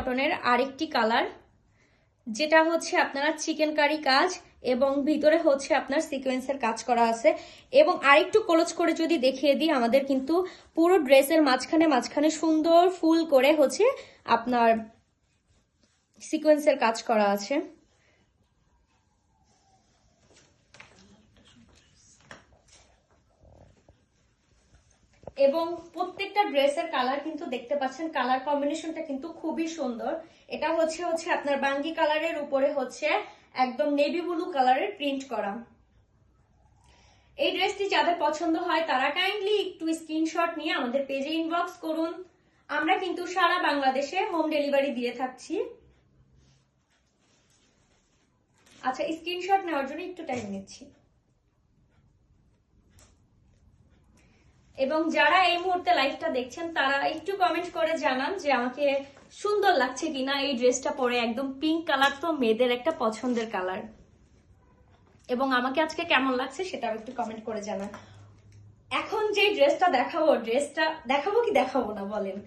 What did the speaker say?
কটনের আরেকটি কালার, যেটা হচ্ছে আপনারা চিকেন কারি কাজ এবং ভিতরে হচ্ছে আপনার সিকোয়েন্সের কাজ করা আছে। এবং আরেকটু ক্লোজ করে যদি দেখিয়ে দিই, আমাদের কিন্তু পুরো ড্রেসের মাঝখানে মাঝখানে সুন্দর ফুল করে হচ্ছে আপনার সিকোয়েন্সের কাজ করা আছে। এবং প্রত্যেকটা ড্রেসের কালার কিন্তু দেখতে পাচ্ছেন, কালার কম্বিনেশনটা কিন্তু খুবই সুন্দর। এটা হচ্ছে আপনার বাঙ্গি কালারের উপরে হচ্ছে একদম নেভি ব্লু কালারের প্রিন্ট করা। এই ড্রেসটি যাদের পছন্দ হয় তারা কাইন্ডলি একটু স্ক্রিনশট নিয়ে আমাদের পেজে ইনবক্স করুন। আমরা কিন্তু সারা বাংলাদেশে হোম ডেলিভারি দিয়ে থাকছি। আচ্ছা, স্ক্রিনশট নেওয়ার জন্য একটু টাইম নিচ্ছি। এবং যারা এই মুহূর্তে লাইভটা দেখছেন তারা একটু কমেন্ট করে জানান যে আমাকে সুন্দর লাগছে কিনা এই ড্রেসটা পরে। একদম পিঙ্ক কালার তো মেয়েদের একটা পছন্দের কালার, এবং আমাকে আজকে কেমন লাগছে সেটাও একটু কমেন্ট করে জানান। এখন যে ড্রেসটা দেখাবো কি দেখাবো না বলেন?